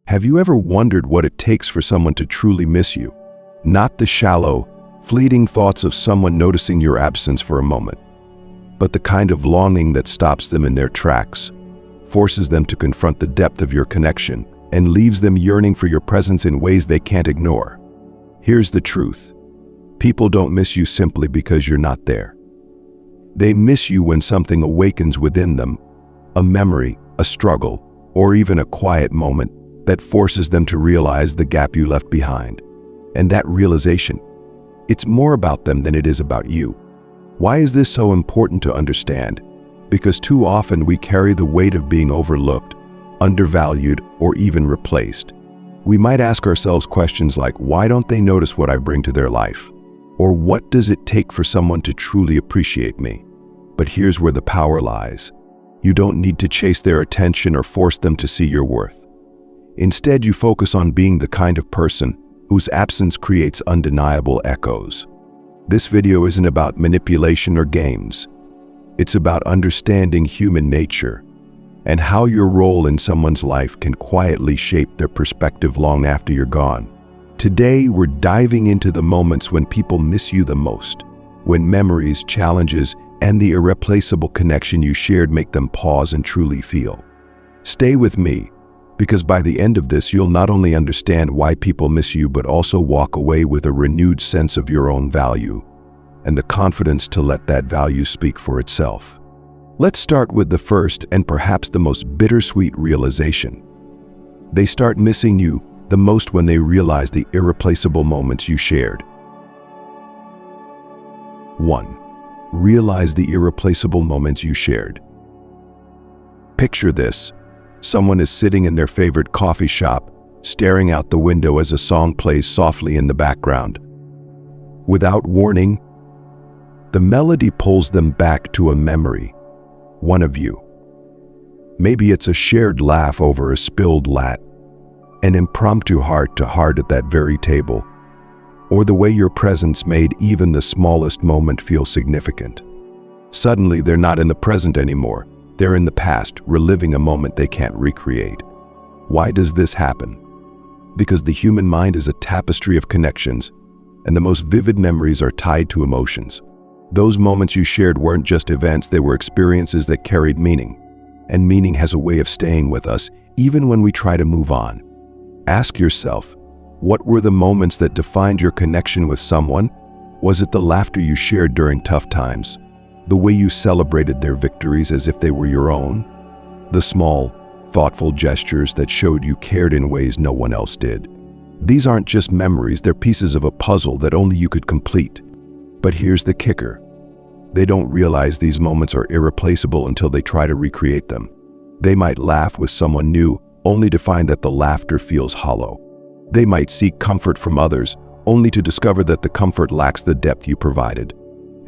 Have you ever wondered what it takes for someone to truly miss you? Not the shallow, fleeting thoughts of someone noticing your absence for a moment, but the kind of longing that stops them in their tracks, forces them to confront the depth of your connection, and leaves them yearning for your presence in ways they can't ignore. Here's the truth. People don't miss you simply because you're not there. They miss you when something awakens within them, a memory, a struggle, or even a quiet moment that forces them to realize the gap you left behind. And that realization, it's more about them than it is about you. Why is this so important to understand? Because too often we carry the weight of being overlooked, undervalued, or even replaced. We might ask ourselves questions like, why don't they notice what I bring to their life? Or what does it take for someone to truly appreciate me? But here's where the power lies. You don't need to chase their attention or force them to see your worth. Instead, you focus on being the kind of person whose absence creates undeniable echoes. This video isn't about manipulation or games. It's about understanding human nature and how your role in someone's life can quietly shape their perspective long after you're gone. Today, we're diving into the moments when people miss you the most, when memories, challenges, and the irreplaceable connection you shared make them pause and truly feel. Stay with me, because by the end of this, you'll not only understand why people miss you, but also walk away with a renewed sense of your own value and the confidence to let that value speak for itself. Let's start with the first and perhaps the most bittersweet realization. They start missing you the most when they realize the irreplaceable moments you shared. 1. Realize the irreplaceable moments you shared. Picture this. Someone is sitting in their favorite coffee shop, staring out the window as a song plays softly in the background. Without warning, the melody pulls them back to a memory, one of you. Maybe it's a shared laugh over a spilled latte, an impromptu heart-to-heart at that very table, or the way your presence made even the smallest moment feel significant. Suddenly, they're not in the present anymore. They're in the past, reliving a moment they can't recreate. Why does this happen? Because the human mind is a tapestry of connections, and the most vivid memories are tied to emotions. Those moments you shared weren't just events, they were experiences that carried meaning. And meaning has a way of staying with us, even when we try to move on. Ask yourself, what were the moments that defined your connection with someone? Was it the laughter you shared during tough times? The way you celebrated their victories as if they were your own? The small, thoughtful gestures that showed you cared in ways no one else did? These aren't just memories, they're pieces of a puzzle that only you could complete. But here's the kicker. They don't realize these moments are irreplaceable until they try to recreate them. They might laugh with someone new, only to find that the laughter feels hollow. They might seek comfort from others, only to discover that the comfort lacks the depth you provided.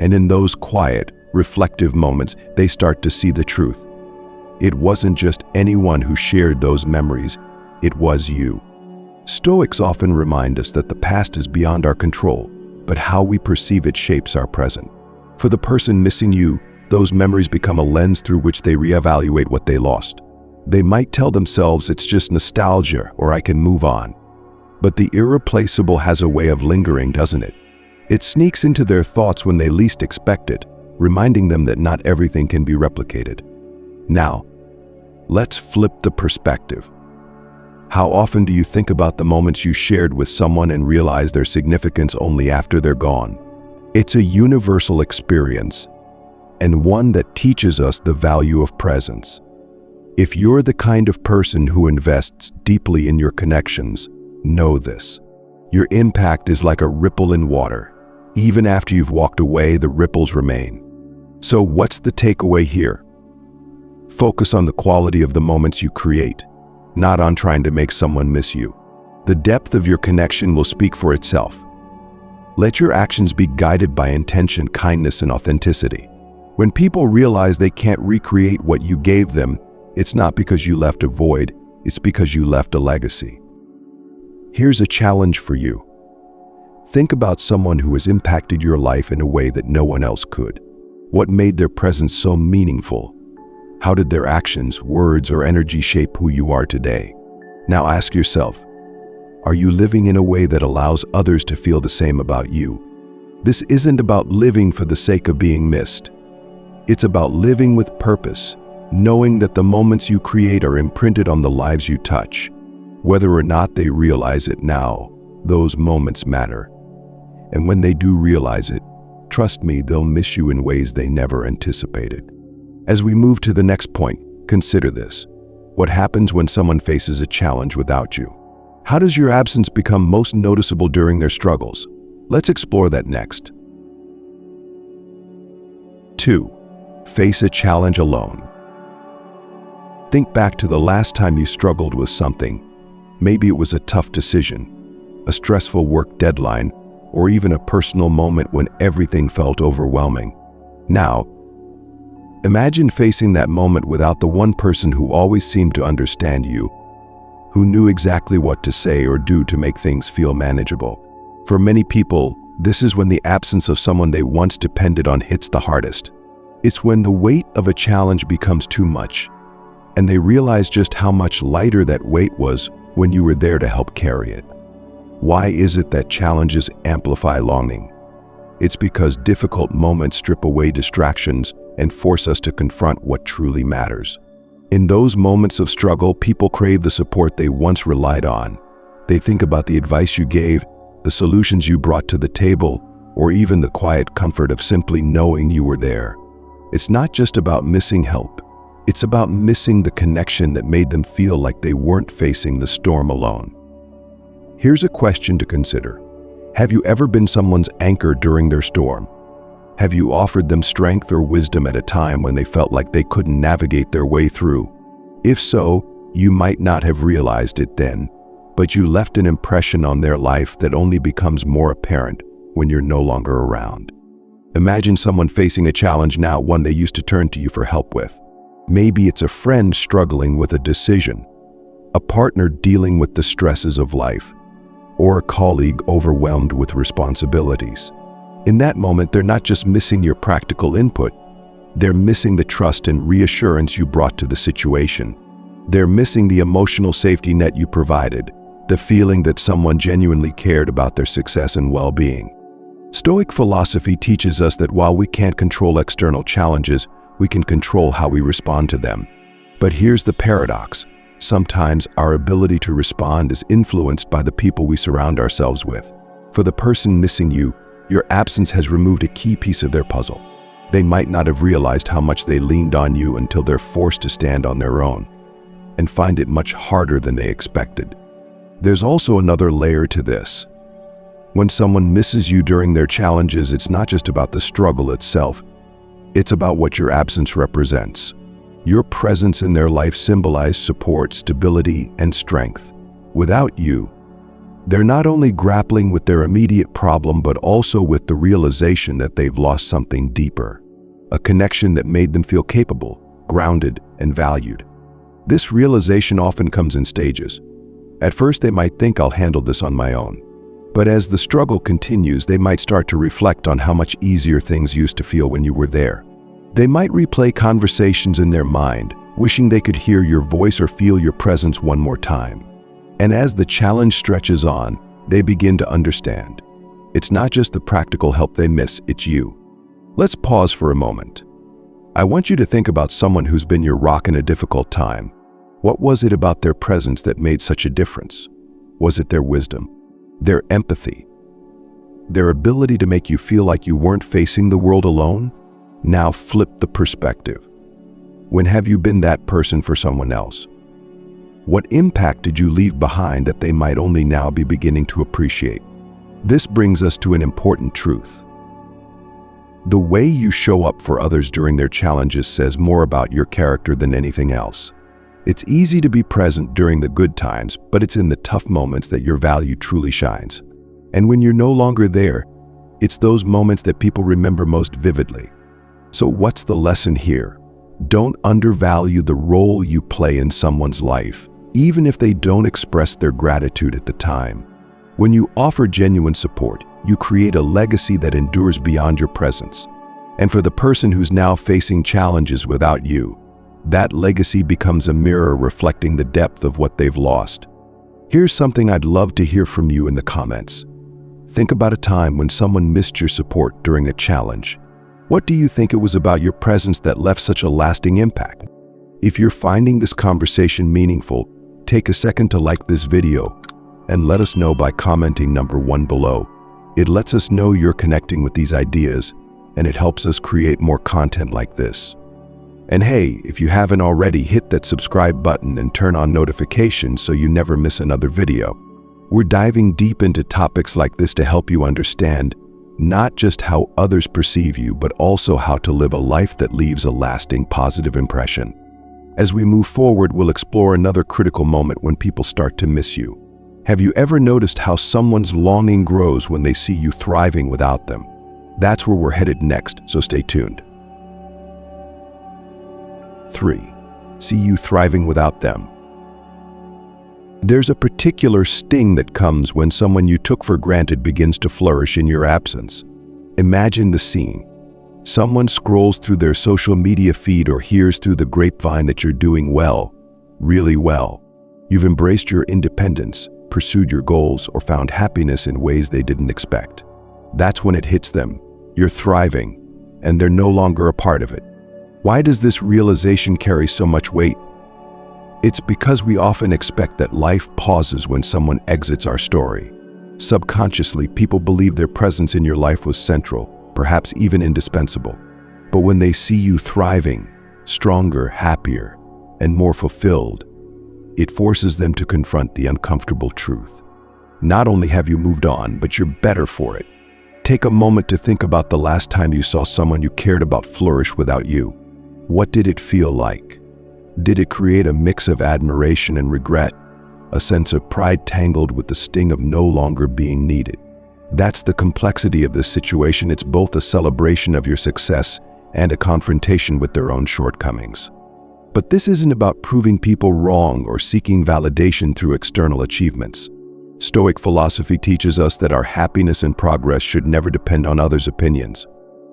And in those quiet, reflective moments, they start to see the truth. It wasn't just anyone who shared those memories, it was you. Stoics often remind us that the past is beyond our control, but how we perceive it shapes our present. For the person missing you, those memories become a lens through which they reevaluate what they lost. They might tell themselves it's just nostalgia or I can move on. But the irreplaceable has a way of lingering, doesn't it? It sneaks into their thoughts when they least expect it, reminding them that not everything can be replicated. Now, let's flip the perspective. How often do you think about the moments you shared with someone and realize their significance only after they're gone? It's a universal experience, and one that teaches us the value of presence. If you're the kind of person who invests deeply in your connections, know this. Your impact is like a ripple in water. Even after you've walked away, the ripples remain. So what's the takeaway here? Focus on the quality of the moments you create, not on trying to make someone miss you. The depth of your connection will speak for itself. Let your actions be guided by intention, kindness, and authenticity. When people realize they can't recreate what you gave them, it's not because you left a void, it's because you left a legacy. Here's a challenge for you. Think about someone who has impacted your life in a way that no one else could. What made their presence so meaningful? How did their actions, words, or energy shape who you are today? Now ask yourself, are you living in a way that allows others to feel the same about you? This isn't about living for the sake of being missed. It's about living with purpose, knowing that the moments you create are imprinted on the lives you touch. Whether or not they realize it now, those moments matter. And when they do realize it, trust me, they'll miss you in ways they never anticipated. As we move to the next point, consider this. What happens when someone faces a challenge without you? How does your absence become most noticeable during their struggles? Let's explore that next. 2. Face a challenge alone. Think back to the last time you struggled with something. Maybe it was a tough decision, a stressful work deadline, or even a personal moment when everything felt overwhelming. Now, imagine facing that moment without the one person who always seemed to understand you, who knew exactly what to say or do to make things feel manageable. For many people, this is when the absence of someone they once depended on hits the hardest. It's when the weight of a challenge becomes too much, and they realize just how much lighter that weight was when you were there to help carry it. Why is it that challenges amplify longing? It's because difficult moments strip away distractions and force us to confront what truly matters. In those moments of struggle, people crave the support they once relied on. They think about the advice you gave, the solutions you brought to the table, or even the quiet comfort of simply knowing you were there. It's not just about missing help. It's about missing the connection that made them feel like they weren't facing the storm alone. Here's a question to consider. Have you ever been someone's anchor during their storm? Have you offered them strength or wisdom at a time when they felt like they couldn't navigate their way through? If so, you might not have realized it then, but you left an impression on their life that only becomes more apparent when you're no longer around. Imagine someone facing a challenge now, one they used to turn to you for help with. Maybe it's a friend struggling with a decision, a partner dealing with the stresses of life, or a colleague overwhelmed with responsibilities. In that moment, they're not just missing your practical input, they're missing the trust and reassurance you brought to the situation. They're missing the emotional safety net you provided, the feeling that someone genuinely cared about their success and well-being. Stoic philosophy teaches us that while we can't control external challenges, we can control how we respond to them. But here's the paradox. Sometimes our ability to respond is influenced by the people we surround ourselves with. For the person missing you, your absence has removed a key piece of their puzzle. They might not have realized how much they leaned on you until they're forced to stand on their own and find it much harder than they expected. There's also another layer to this. When someone misses you during their challenges, it's not just about the struggle itself. It's about what your absence represents. Your presence in their life symbolized support, stability, and strength. Without you, they're not only grappling with their immediate problem, but also with the realization that they've lost something deeper, a connection that made them feel capable, grounded, and valued. This realization often comes in stages. At first, they might think, I'll handle this on my own. But as the struggle continues, they might start to reflect on how much easier things used to feel when you were there. They might replay conversations in their mind, wishing they could hear your voice or feel your presence one more time. And as the challenge stretches on, they begin to understand. It's not just the practical help they miss, it's you. Let's pause for a moment. I want you to think about someone who's been your rock in a difficult time. What was it about their presence that made such a difference? Was it their wisdom, their empathy, their ability to make you feel like you weren't facing the world alone? Now flip the perspective. When have you been that person for someone else? What impact did you leave behind that they might only now be beginning to appreciate? This brings us to an important truth. The way you show up for others during their challenges says more about your character than anything else. It's easy to be present during the good times, but it's in the tough moments that your value truly shines. And when you're no longer there, it's those moments that people remember most vividly. So what's the lesson here? Don't undervalue the role you play in someone's life, even if they don't express their gratitude at the time. When you offer genuine support, you create a legacy that endures beyond your presence. And for the person who's now facing challenges without you, that legacy becomes a mirror reflecting the depth of what they've lost. Here's something I'd love to hear from you in the comments. Think about a time when someone missed your support during a challenge. What do you think it was about your presence that left such a lasting impact? If you're finding this conversation meaningful, take a second to like this video and let us know by commenting number 1 below. It lets us know you're connecting with these ideas, and it helps us create more content like this. And hey, if you haven't already, hit that subscribe button and turn on notifications so you never miss another video. We're diving deep into topics like this to help you understand not just how others perceive you, but also how to live a life that leaves a lasting positive impression. As we move forward, we'll explore another critical moment when people start to miss you. Have you ever noticed how someone's longing grows when they see you thriving without them? That's where we're headed next, so stay tuned. 3. See you thriving without them. There's a particular sting that comes when someone you took for granted begins to flourish in your absence. Imagine the scene. Someone scrolls through their social media feed or hears through the grapevine that you're doing well, really well. You've embraced your independence, pursued your goals, or found happiness in ways they didn't expect. That's when it hits them. You're thriving, and they're no longer a part of it. Why does this realization carry so much weight? It's because we often expect that life pauses when someone exits our story. Subconsciously, people believe their presence in your life was central, perhaps even indispensable. But when they see you thriving, stronger, happier, and more fulfilled, it forces them to confront the uncomfortable truth. Not only have you moved on, but you're better for it. Take a moment to think about the last time you saw someone you cared about flourish without you. What did it feel like? Did it create a mix of admiration and regret, a sense of pride tangled with the sting of no longer being needed? That's the complexity of this situation. It's both a celebration of your success and a confrontation with their own shortcomings. But this isn't about proving people wrong or seeking validation through external achievements. Stoic philosophy teaches us that our happiness and progress should never depend on others' opinions.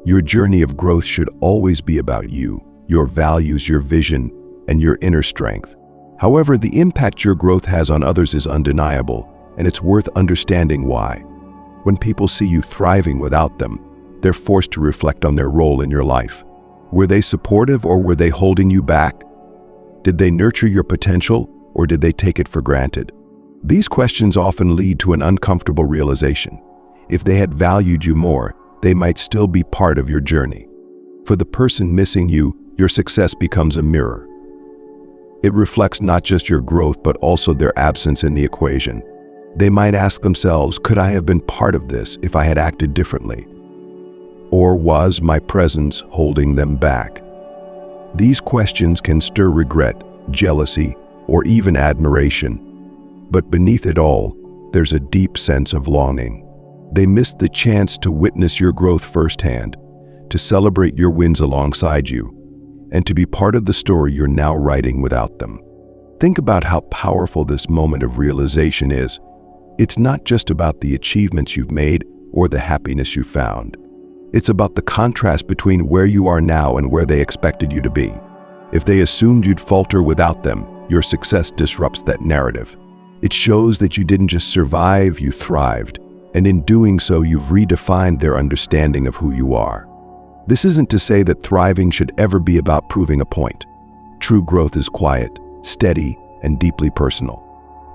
Your journey of growth should always be about you, your values, your vision, and your inner strength. However, the impact your growth has on others is undeniable, and it's worth understanding why. When people see you thriving without them, they're forced to reflect on their role in your life. Were they supportive, or were they holding you back? Did they nurture your potential, or did they take it for granted? These questions often lead to an uncomfortable realization. If they had valued you more, they might still be part of your journey. For the person missing you, your success becomes a mirror. It reflects not just your growth, but also their absence in the equation. They might ask themselves, could I have been part of this if I had acted differently? Or was my presence holding them back? These questions can stir regret, jealousy, or even admiration. But beneath it all, there's a deep sense of longing. They missed the chance to witness your growth firsthand, to celebrate your wins alongside you, and to be part of the story you're now writing without them. Think about how powerful this moment of realization is. It's not just about the achievements you've made or the happiness you found. It's about the contrast between where you are now and where they expected you to be. If they assumed you'd falter without them, your success disrupts that narrative. It shows that you didn't just survive, you thrived, and in doing so, you've redefined their understanding of who you are. This isn't to say that thriving should ever be about proving a point. True growth is quiet, steady, and deeply personal.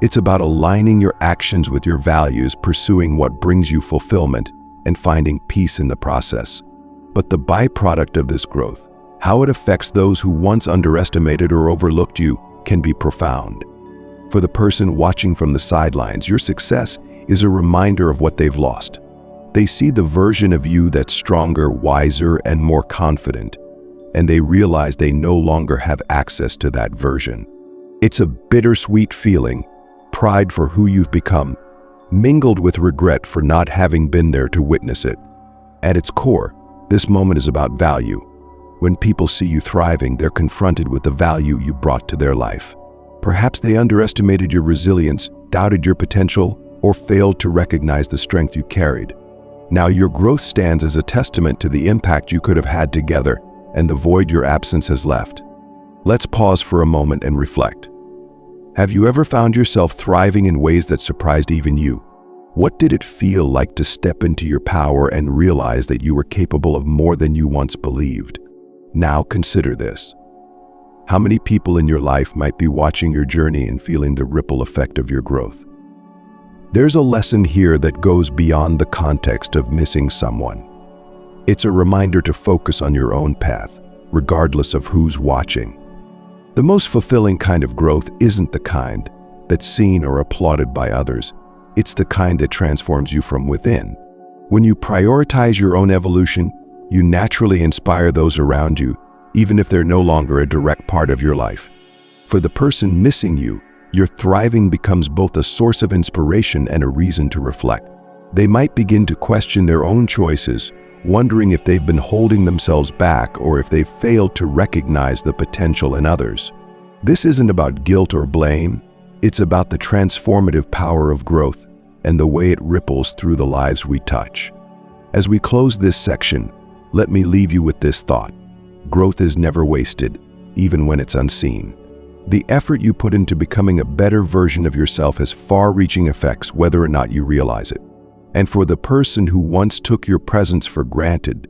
It's about aligning your actions with your values, pursuing what brings you fulfillment, and finding peace in the process. But the byproduct of this growth, how it affects those who once underestimated or overlooked you, can be profound. For the person watching from the sidelines, your success is a reminder of what they've lost. They see the version of you that's stronger, wiser, and more confident, and they realize they no longer have access to that version. It's a bittersweet feeling, pride for who you've become, mingled with regret for not having been there to witness it. At its core, this moment is about value. When people see you thriving, they're confronted with the value you brought to their life. Perhaps they underestimated your resilience, doubted your potential, or failed to recognize the strength you carried. Now your growth stands as a testament to the impact you could have had together and the void your absence has left. Let's pause for a moment and reflect. Have you ever found yourself thriving in ways that surprised even you? What did it feel like to step into your power and realize that you were capable of more than you once believed? Now consider this. How many people in your life might be watching your journey and feeling the ripple effect of your growth? There's a lesson here that goes beyond the context of missing someone. It's a reminder to focus on your own path, regardless of who's watching. The most fulfilling kind of growth isn't the kind that's seen or applauded by others. It's the kind that transforms you from within. When you prioritize your own evolution, you naturally inspire those around you, even if they're no longer a direct part of your life. For the person missing you, your thriving becomes both a source of inspiration and a reason to reflect. They might begin to question their own choices, wondering if they've been holding themselves back or if they've failed to recognize the potential in others. This isn't about guilt or blame. It's about the transformative power of growth and the way it ripples through the lives we touch. As we close this section, let me leave you with this thought. Growth is never wasted, even when it's unseen. The effort you put into becoming a better version of yourself has far-reaching effects whether or not you realize it. And for the person who once took your presence for granted,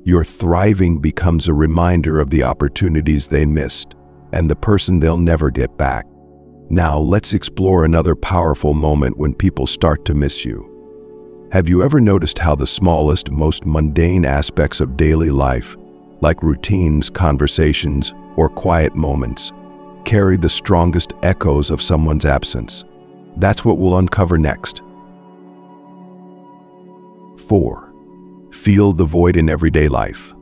your thriving becomes a reminder of the opportunities they missed and the person they'll never get back. Now, let's explore another powerful moment when people start to miss you. Have you ever noticed how the smallest, most mundane aspects of daily life, like routines, conversations, or quiet moments, carry the strongest echoes of someone's absence? That's what we'll uncover next. 4. Feel the void in everyday life.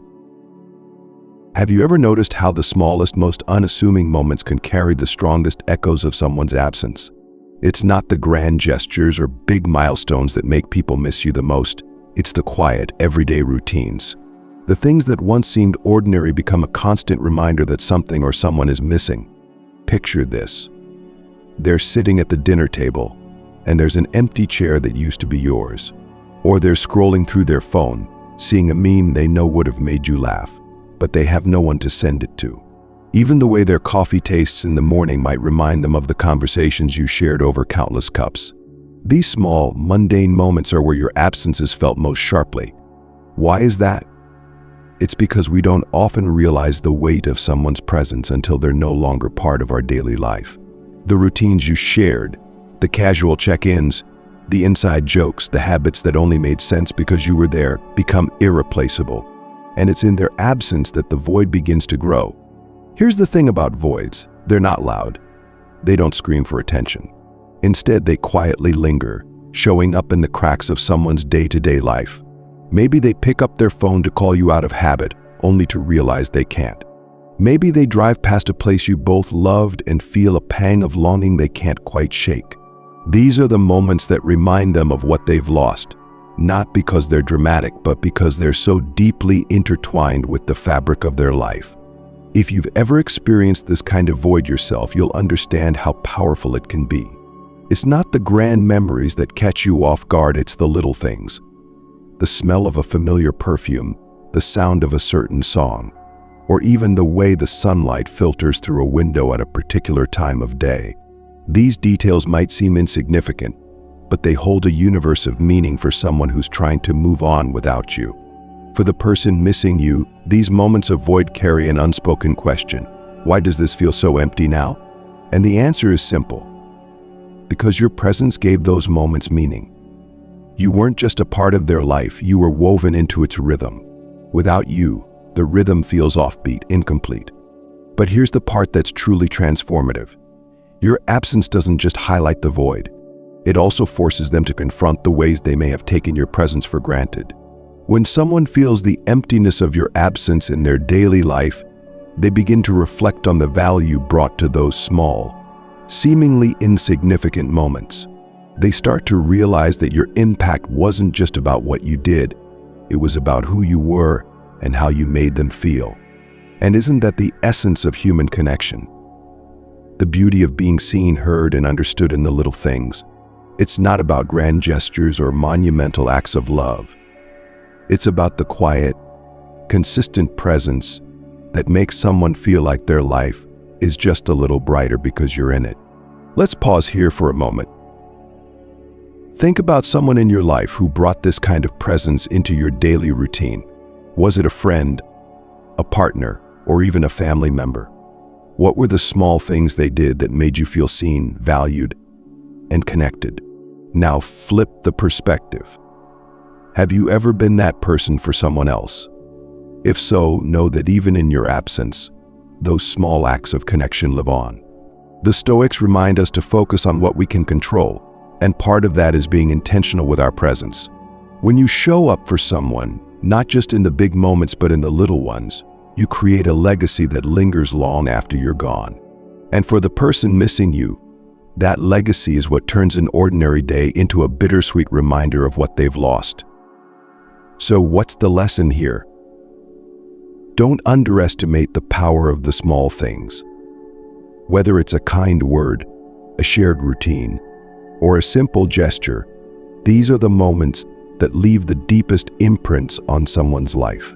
Have you ever noticed how the smallest, most unassuming moments can carry the strongest echoes of someone's absence? It's not the grand gestures or big milestones that make people miss you the most. It's the quiet, everyday routines. The things that once seemed ordinary become a constant reminder that something or someone is missing. Picture this. They're sitting at the dinner table, and there's an empty chair that used to be yours. Or they're scrolling through their phone, seeing a meme they know would have made you laugh, but they have no one to send it to. Even the way their coffee tastes in the morning might remind them of the conversations you shared over countless cups. These small, mundane moments are where your absence is felt most sharply. Why is that? It's because we don't often realize the weight of someone's presence until they're no longer part of our daily life. The routines you shared, the casual check-ins, the inside jokes, the habits that only made sense because you were there, become irreplaceable. And it's in their absence that the void begins to grow. Here's the thing about voids. They're not loud. They don't scream for attention. Instead, they quietly linger, showing up in the cracks of someone's day-to-day life. Maybe they pick up their phone to call you out of habit, only to realize they can't. Maybe they drive past a place you both loved and feel a pang of longing they can't quite shake. These are the moments that remind them of what they've lost, not because they're dramatic, but because they're so deeply intertwined with the fabric of their life. If you've ever experienced this kind of void yourself, you'll understand how powerful it can be. It's not the grand memories that catch you off guard, it's the little things. The smell of a familiar perfume, the sound of a certain song, or even the way the sunlight filters through a window at a particular time of day. These details might seem insignificant, but they hold a universe of meaning for someone who's trying to move on without you. For the person missing you, these moments of void carry an unspoken question. Why does this feel so empty now? And the answer is simple. Because your presence gave those moments meaning. You weren't just a part of their life, you were woven into its rhythm. Without you, the rhythm feels offbeat, incomplete. But here's the part that's truly transformative. Your absence doesn't just highlight the void. It also forces them to confront the ways they may have taken your presence for granted. When someone feels the emptiness of your absence in their daily life, they begin to reflect on the value brought to those small, seemingly insignificant moments. They start to realize that your impact wasn't just about what you did, it was about who you were and how you made them feel. And isn't that the essence of human connection? The beauty of being seen, heard, and understood in the little things. It's not about grand gestures or monumental acts of love. It's about the quiet, consistent presence that makes someone feel like their life is just a little brighter because you're in it. Let's pause here for a moment. Think about someone in your life who brought this kind of presence into your daily routine. Was it a friend, a partner, or even a family member? What were the small things they did that made you feel seen, valued, and connected? Now flip the perspective. Have you ever been that person for someone else? If so, know that even in your absence, those small acts of connection live on. The Stoics remind us to focus on what we can control, and part of that is being intentional with our presence. When you show up for someone, not just in the big moments but in the little ones, you create a legacy that lingers long after you're gone. And for the person missing you, that legacy is what turns an ordinary day into a bittersweet reminder of what they've lost. So what's the lesson here? Don't underestimate the power of the small things. Whether it's a kind word, a shared routine, or a simple gesture, these are the moments that leave the deepest imprints on someone's life.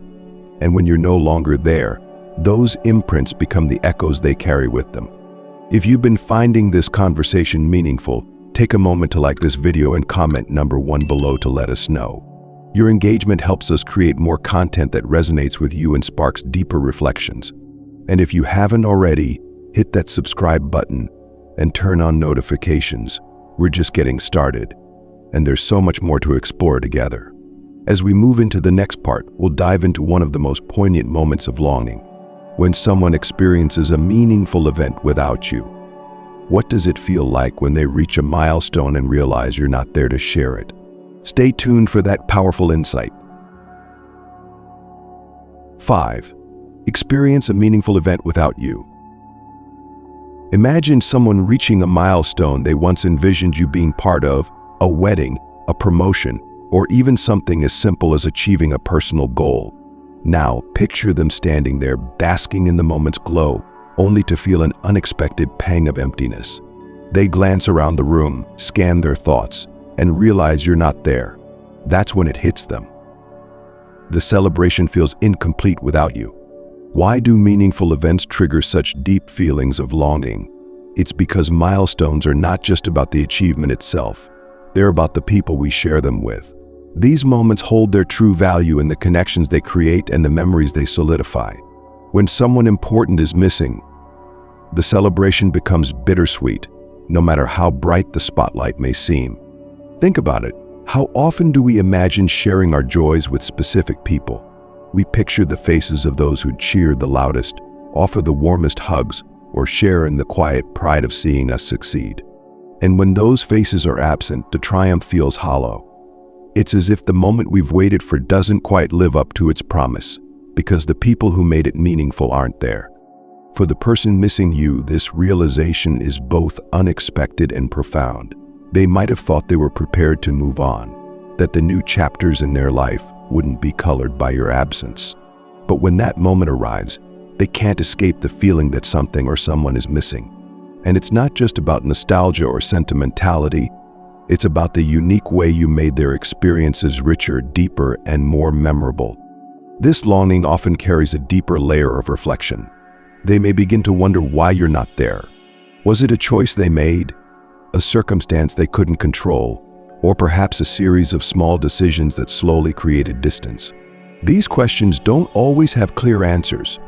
And when you're no longer there, those imprints become the echoes they carry with them. If you've been finding this conversation meaningful, take a moment to like this video and comment number 1 below to let us know. Your engagement helps us create more content that resonates with you and sparks deeper reflections. And if you haven't already, hit that subscribe button and turn on notifications. We're just getting started, and there's so much more to explore together. As we move into the next part, we'll dive into one of the most poignant moments of longing. When someone experiences a meaningful event without you, what does it feel like when they reach a milestone and realize you're not there to share it? Stay tuned for that powerful insight. 5. Experience a meaningful event without you. Imagine someone reaching a milestone they once envisioned you being part of, a wedding, a promotion, or even something as simple as achieving a personal goal. Now, picture them standing there, basking in the moment's glow, only to feel an unexpected pang of emptiness. They glance around the room, scan their thoughts, and realize you're not there. That's when it hits them. The celebration feels incomplete without you. Why do meaningful events trigger such deep feelings of longing? It's because milestones are not just about the achievement itself. They're about the people we share them with. These moments hold their true value in the connections they create and the memories they solidify. When someone important is missing, the celebration becomes bittersweet, no matter how bright the spotlight may seem. Think about it. How often do we imagine sharing our joys with specific people? We picture the faces of those who cheer the loudest, offer the warmest hugs, or share in the quiet pride of seeing us succeed. And when those faces are absent, the triumph feels hollow. It's as if the moment we've waited for doesn't quite live up to its promise, because the people who made it meaningful aren't there. For the person missing you, this realization is both unexpected and profound. They might have thought they were prepared to move on, that the new chapters in their life wouldn't be colored by your absence. But when that moment arrives, they can't escape the feeling that something or someone is missing. And it's not just about nostalgia or sentimentality, it's about the unique way you made their experiences richer, deeper, and more memorable. This longing often carries a deeper layer of reflection. They may begin to wonder why you're not there. Was it a choice they made? A circumstance they couldn't control? Or perhaps a series of small decisions that slowly created distance? These questions don't always have clear answers,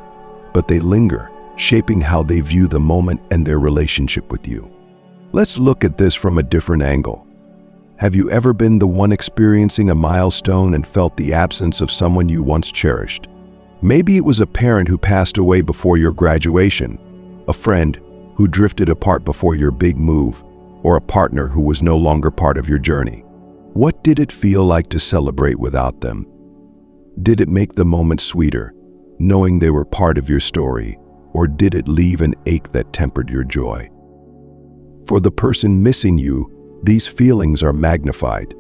but they linger, shaping how they view the moment and their relationship with you. Let's look at this from a different angle. Have you ever been the one experiencing a milestone and felt the absence of someone you once cherished? Maybe it was a parent who passed away before your graduation, a friend who drifted apart before your big move, or a partner who was no longer part of your journey. What did it feel like to celebrate without them? Did it make the moment sweeter, knowing they were part of your story, or did it leave an ache that tempered your joy? For the person missing you, these feelings are magnified.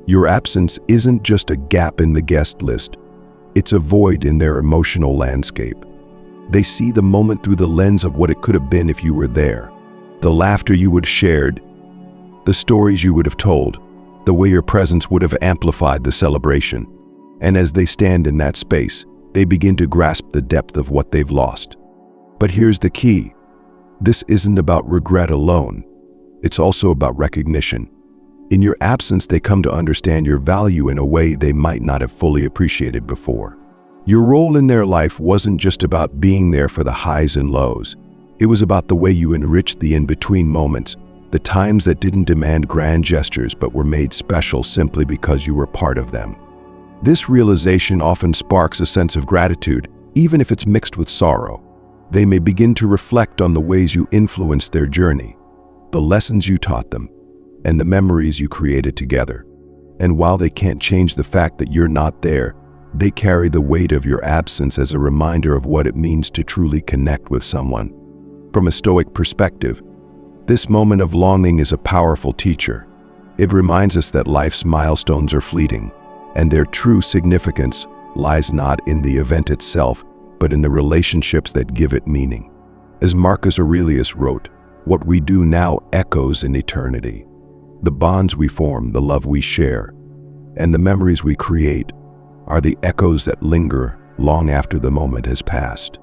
Your absence isn't just a gap in the guest list, it's a void in their emotional landscape. They see the moment through the lens of what it could have been if you were there. The laughter you would have shared, the stories you would have told, the way your presence would have amplified the celebration. And as they stand in that space, they begin to grasp the depth of what they've lost. But here's the key. This isn't about regret alone. It's also about recognition. In your absence, they come to understand your value in a way they might not have fully appreciated before. Your role in their life wasn't just about being there for the highs and lows. It was about the way you enriched the in-between moments, the times that didn't demand grand gestures but were made special simply because you were part of them. This realization often sparks a sense of gratitude, even if it's mixed with sorrow. They may begin to reflect on the ways you influenced their journey, the lessons you taught them, and the memories you created together. And while they can't change the fact that you're not there, they carry the weight of your absence as a reminder of what it means to truly connect with someone. From a Stoic perspective, this moment of longing is a powerful teacher. It reminds us that life's milestones are fleeting, and their true significance lies not in the event itself, but in the relationships that give it meaning. As Marcus Aurelius wrote, "What we do now echoes in eternity. The bonds we form, the love we share, and the memories we create are the echoes that linger long after the moment has passed."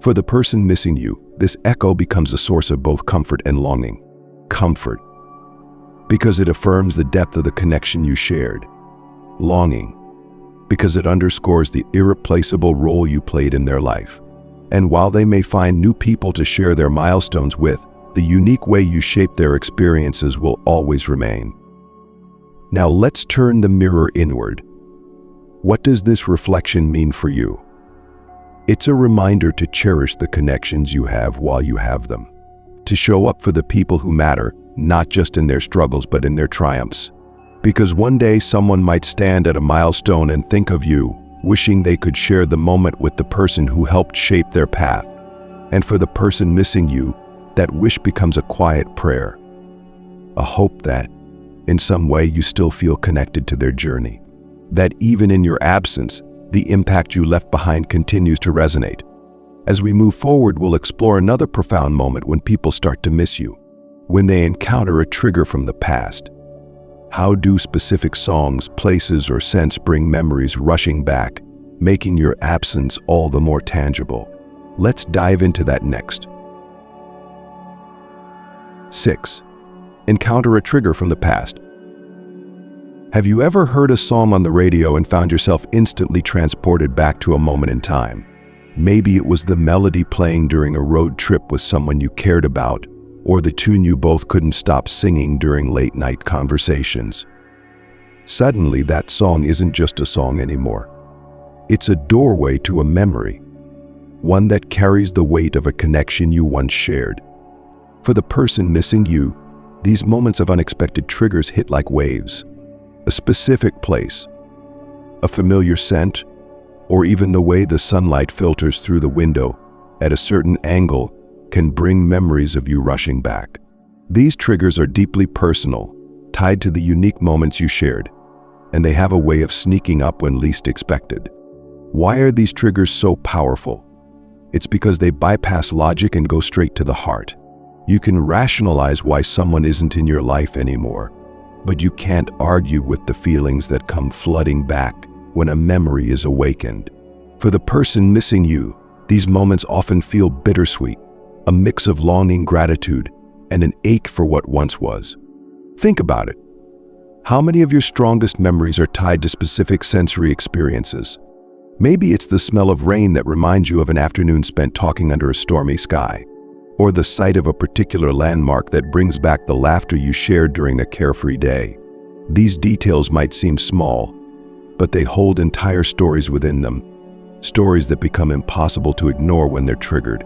For the person missing you, this echo becomes a source of both comfort and longing. Comfort, because it affirms the depth of the connection you shared. Longing, because it underscores the irreplaceable role you played in their life. And while they may find new people to share their milestones with, the unique way you shaped their experiences will always remain. Now let's turn the mirror inward. What does this reflection mean for you? It's a reminder to cherish the connections you have while you have them. To show up for the people who matter, not just in their struggles but in their triumphs. Because one day someone might stand at a milestone and think of you, wishing they could share the moment with the person who helped shape their path. And for the person missing you, that wish becomes a quiet prayer. A hope that, in some way, you still feel connected to their journey. That even in your absence, the impact you left behind continues to resonate. As we move forward, we'll explore another profound moment when people start to miss you, when they encounter a trigger from the past. How do specific songs, places, or scents bring memories rushing back, making your absence all the more tangible? Let's dive into that next. 6. Encounter a trigger from the past. Have you ever heard a song on the radio and found yourself instantly transported back to a moment in time? Maybe it was the melody playing during a road trip with someone you cared about, or the tune you both couldn't stop singing during late-night conversations. Suddenly, that song isn't just a song anymore. It's a doorway to a memory, one that carries the weight of a connection you once shared. For the person missing you, these moments of unexpected triggers hit like waves. A specific place, a familiar scent, or even the way the sunlight filters through the window at a certain angle can bring memories of you rushing back. These triggers are deeply personal, tied to the unique moments you shared, and they have a way of sneaking up when least expected. Why are these triggers so powerful? It's because they bypass logic and go straight to the heart. You can rationalize why someone isn't in your life anymore, but you can't argue with the feelings that come flooding back when a memory is awakened. For the person missing you, these moments often feel bittersweet, a mix of longing, gratitude, and an ache for what once was. Think about it. How many of your strongest memories are tied to specific sensory experiences? Maybe it's the smell of rain that reminds you of an afternoon spent talking under a stormy sky, or the sight of a particular landmark that brings back the laughter you shared during a carefree day. These details might seem small, but they hold entire stories within them, stories that become impossible to ignore when they're triggered.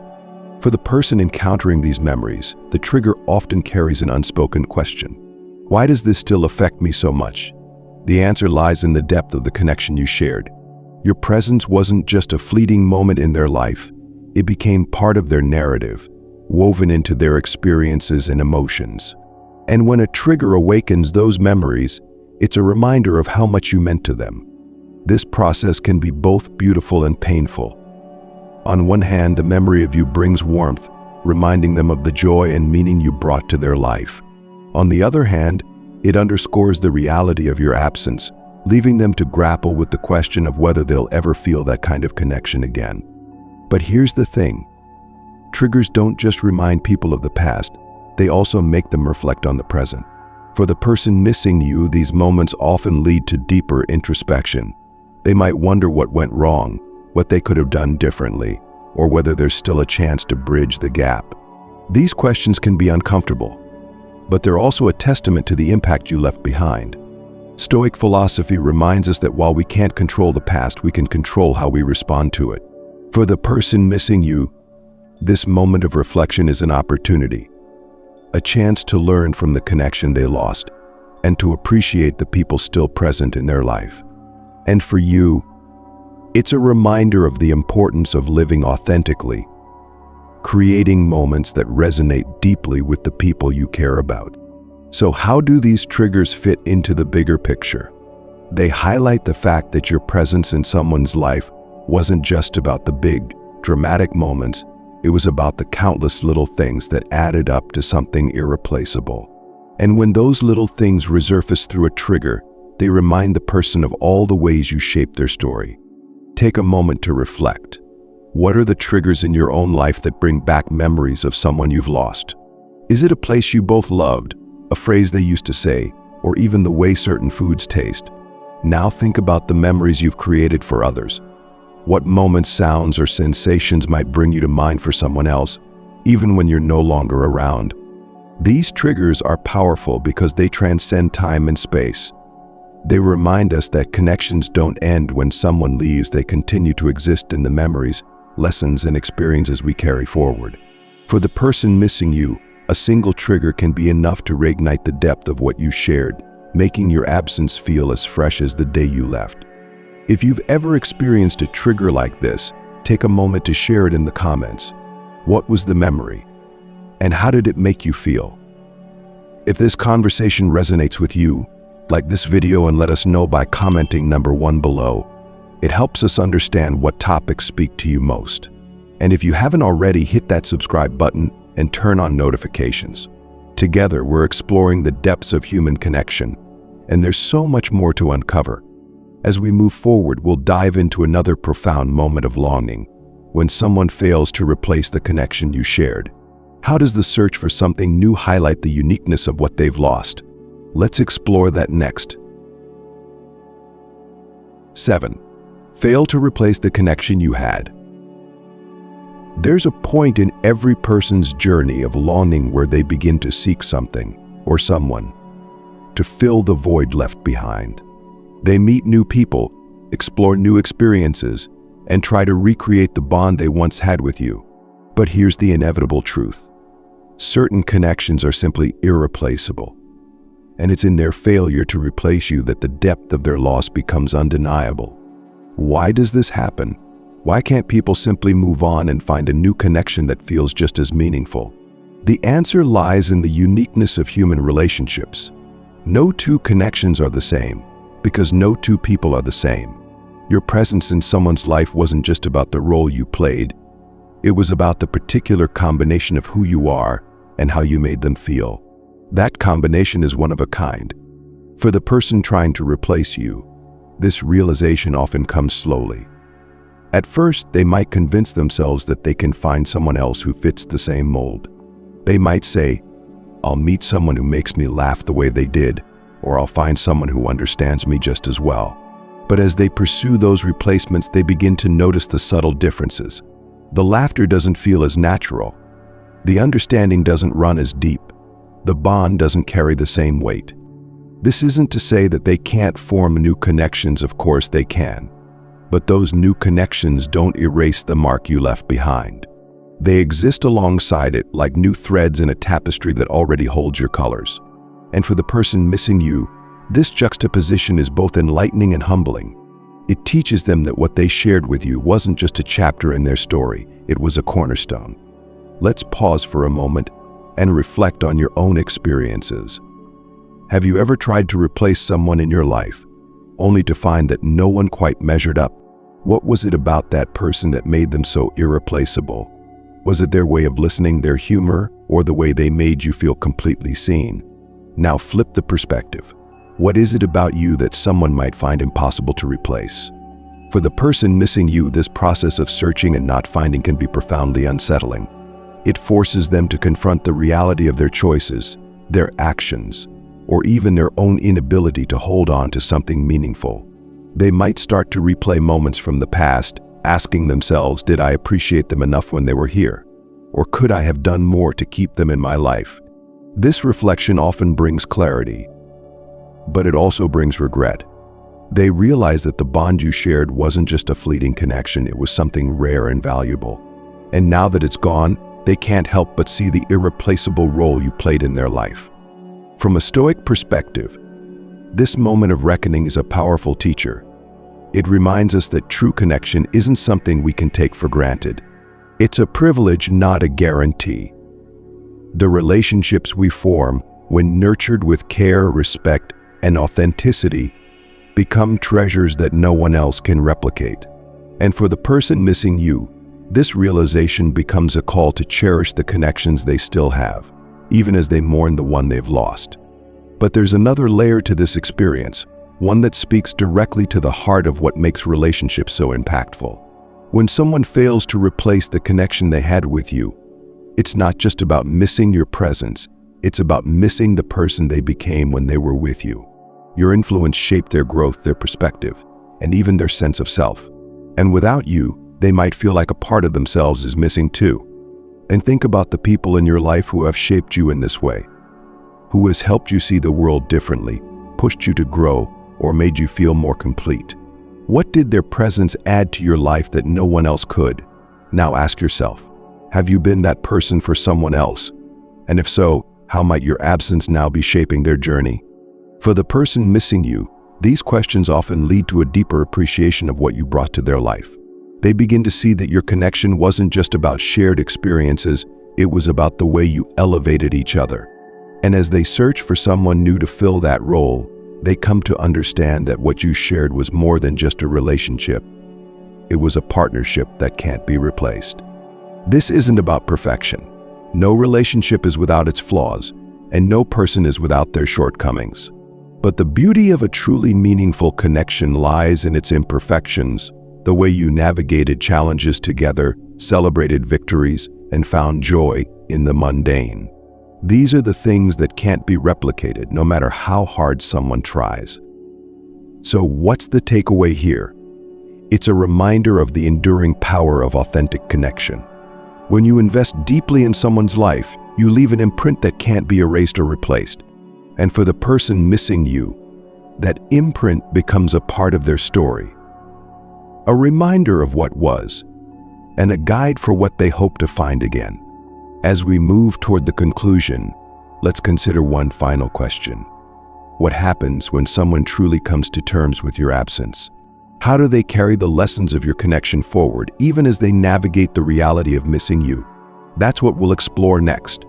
For the person encountering these memories, the trigger often carries an unspoken question. Why does this still affect me so much? The answer lies in the depth of the connection you shared. Your presence wasn't just a fleeting moment in their life, it became part of their narrative, woven into their experiences and emotions. And when a trigger awakens those memories, it's a reminder of how much you meant to them. This process can be both beautiful and painful. On one hand, the memory of you brings warmth, reminding them of the joy and meaning you brought to their life. On the other hand, it underscores the reality of your absence, leaving them to grapple with the question of whether they'll ever feel that kind of connection again. But here's the thing. Triggers don't just remind people of the past, they also make them reflect on the present. For the person missing you, these moments often lead to deeper introspection. They might wonder what went wrong, what they could have done differently, or whether there's still a chance to bridge the gap. These questions can be uncomfortable, but they're also a testament to the impact you left behind. Stoic philosophy reminds us that while we can't control the past, we can control how we respond to it. For the person missing you, this moment of reflection is an opportunity, a chance to learn from the connection they lost and to appreciate the people still present in their life. And for you, it's a reminder of the importance of living authentically, creating moments that resonate deeply with the people you care about. So how do these triggers fit into the bigger picture? They highlight the fact that your presence in someone's life wasn't just about the big, dramatic moments. It was about the countless little things that added up to something irreplaceable. And when those little things resurface through a trigger, they remind the person of all the ways you shaped their story. Take a moment to reflect. What are the triggers in your own life that bring back memories of someone you've lost? Is it a place you both loved, a phrase they used to say, or even the way certain foods taste? Now think about the memories you've created for others. What moments, sounds, or sensations might bring you to mind for someone else, even when you're no longer around? These triggers are powerful because they transcend time and space. They remind us that connections don't end when someone leaves. They continue to exist in the memories, lessons, and experiences we carry forward. For the person missing you, a single trigger can be enough to reignite the depth of what you shared, making your absence feel as fresh as the day you left. If you've ever experienced a trigger like this, take a moment to share it in the comments. What was the memory? And how did it make you feel? If this conversation resonates with you, like this video and let us know by commenting number 1 below. It helps us understand what topics speak to you most. And if you haven't already, hit that subscribe button and turn on notifications. Together, we're exploring the depths of human connection, and there's so much more to uncover. As we move forward, we'll dive into another profound moment of longing, when someone fails to replace the connection you shared. How does the search for something new highlight the uniqueness of what they've lost? Let's explore that next. 7. Fail to replace the connection you had. There's a point in every person's journey of longing where they begin to seek something or someone to fill the void left behind. They meet new people, explore new experiences, and try to recreate the bond they once had with you. But here's the inevitable truth. Certain connections are simply irreplaceable, and it's in their failure to replace you that the depth of their loss becomes undeniable. Why does this happen? Why can't people simply move on and find a new connection that feels just as meaningful? The answer lies in the uniqueness of human relationships. No two connections are the same, because no two people are the same. Your presence in someone's life wasn't just about the role you played. It was about the particular combination of who you are and how you made them feel. That combination is one of a kind. For the person trying to replace you, this realization often comes slowly. At first, they might convince themselves that they can find someone else who fits the same mold. They might say, "I'll meet someone who makes me laugh the way they did," or "I'll find someone who understands me just as well." But as they pursue those replacements, they begin to notice the subtle differences. The laughter doesn't feel as natural. The understanding doesn't run as deep. The bond doesn't carry the same weight. This isn't to say that they can't form new connections. Of course they can. But those new connections don't erase the mark you left behind. They exist alongside it like new threads in a tapestry that already holds your colors. And for the person missing you, this juxtaposition is both enlightening and humbling. It teaches them that what they shared with you wasn't just a chapter in their story, it was a cornerstone. Let's pause for a moment and reflect on your own experiences. Have you ever tried to replace someone in your life, only to find that no one quite measured up? What was it about that person that made them so irreplaceable? Was it their way of listening, their humor, or the way they made you feel completely seen? Now flip the perspective. What is it about you that someone might find impossible to replace? For the person missing you, this process of searching and not finding can be profoundly unsettling. It forces them to confront the reality of their choices, their actions, or even their own inability to hold on to something meaningful. They might start to replay moments from the past, asking themselves, did I appreciate them enough when they were here? Or could I have done more to keep them in my life? This reflection often brings clarity, but it also brings regret. They realize that the bond you shared wasn't just a fleeting connection, it was something rare and valuable. And now that it's gone, they can't help but see the irreplaceable role you played in their life. From a Stoic perspective, this moment of reckoning is a powerful teacher. It reminds us that true connection isn't something we can take for granted. It's a privilege, not a guarantee. The relationships we form, when nurtured with care, respect, and authenticity, become treasures that no one else can replicate. And for the person missing you, this realization becomes a call to cherish the connections they still have, even as they mourn the one they've lost. But there's another layer to this experience, one that speaks directly to the heart of what makes relationships so impactful. When someone fails to replace the connection they had with you, it's not just about missing your presence, it's about missing the person they became when they were with you. Your influence shaped their growth, their perspective, and even their sense of self. And without you, they might feel like a part of themselves is missing too. And think about the people in your life who have shaped you in this way, who has helped you see the world differently, pushed you to grow, or made you feel more complete. What did their presence add to your life that no one else could? Now ask yourself, have you been that person for someone else? And if so, how might your absence now be shaping their journey? For the person missing you, these questions often lead to a deeper appreciation of what you brought to their life. They begin to see that your connection wasn't just about shared experiences, it was about the way you elevated each other. And as they search for someone new to fill that role, they come to understand that what you shared was more than just a relationship. It was a partnership that can't be replaced. This isn't about perfection. No relationship is without its flaws, and no person is without their shortcomings. But the beauty of a truly meaningful connection lies in its imperfections, the way you navigated challenges together, celebrated victories, and found joy in the mundane. These are the things that can't be replicated, no matter how hard someone tries. So what's the takeaway here? It's a reminder of the enduring power of authentic connection. When you invest deeply in someone's life, you leave an imprint that can't be erased or replaced. And for the person missing you, that imprint becomes a part of their story. A reminder of what was, and a guide for what they hope to find again. As we move toward the conclusion, let's consider one final question. What happens when someone truly comes to terms with your absence? How do they carry the lessons of your connection forward, even as they navigate the reality of missing you? That's what we'll explore next.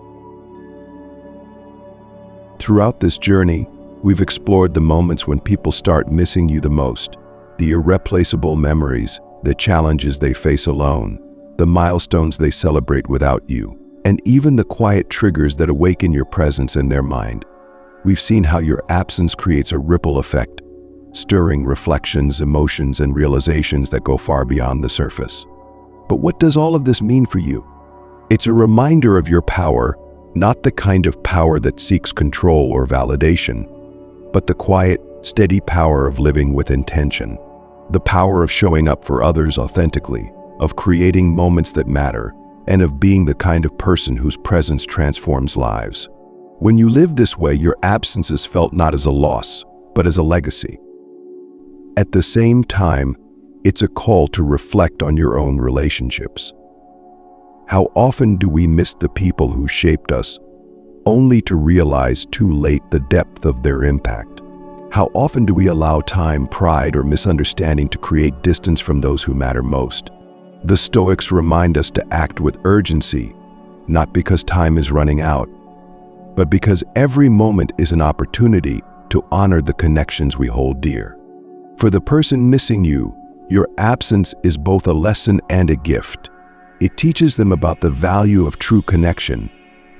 Throughout this journey, we've explored the moments when people start missing you the most, the irreplaceable memories, the challenges they face alone, the milestones they celebrate without you, and even the quiet triggers that awaken your presence in their mind. We've seen how your absence creates a ripple effect, stirring reflections, emotions, and realizations that go far beyond the surface. But what does all of this mean for you? It's a reminder of your power, not the kind of power that seeks control or validation, but the quiet, steady power of living with intention. The power of showing up for others authentically, of creating moments that matter, and of being the kind of person whose presence transforms lives. When you live this way, your absence is felt not as a loss, but as a legacy. At the same time, it's a call to reflect on your own relationships. How often do we miss the people who shaped us, only to realize too late the depth of their impact? How often do we allow time, pride, or misunderstanding to create distance from those who matter most? The Stoics remind us to act with urgency, not because time is running out, but because every moment is an opportunity to honor the connections we hold dear. For the person missing you, your absence is both a lesson and a gift. It teaches them about the value of true connection,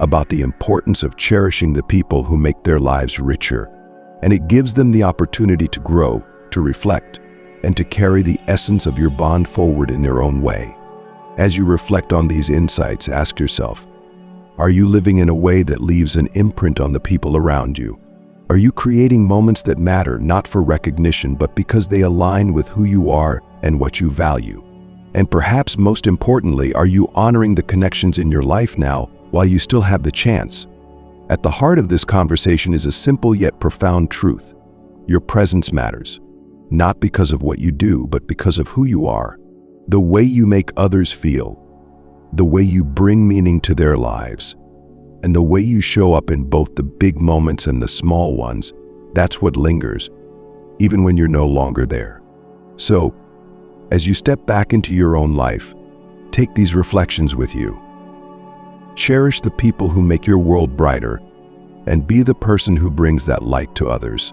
about the importance of cherishing the people who make their lives richer, and it gives them the opportunity to grow, to reflect, and to carry the essence of your bond forward in their own way. As you reflect on these insights, ask yourself, are you living in a way that leaves an imprint on the people around you? Are you creating moments that matter not for recognition but because they align with who you are and what you value? And perhaps most importantly, are you honoring the connections in your life now while you still have the chance? At the heart of this conversation is a simple yet profound truth. Your presence matters, not because of what you do, but because of who you are. The way you make others feel, the way you bring meaning to their lives, and the way you show up in both the big moments and the small ones, that's what lingers, even when you're no longer there. So, as you step back into your own life, take these reflections with you. Cherish the people who make your world brighter, and be the person who brings that light to others.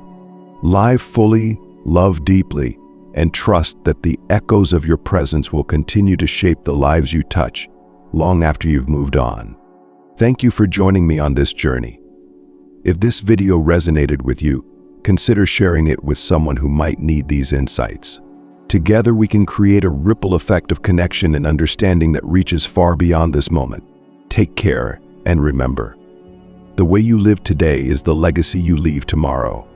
Live fully, love deeply, and trust that the echoes of your presence will continue to shape the lives you touch long after you've moved on. Thank you for joining me on this journey. If this video resonated with you, consider sharing it with someone who might need these insights. Together we can create a ripple effect of connection and understanding that reaches far beyond this moment. Take care, and remember, the way you live today is the legacy you leave tomorrow.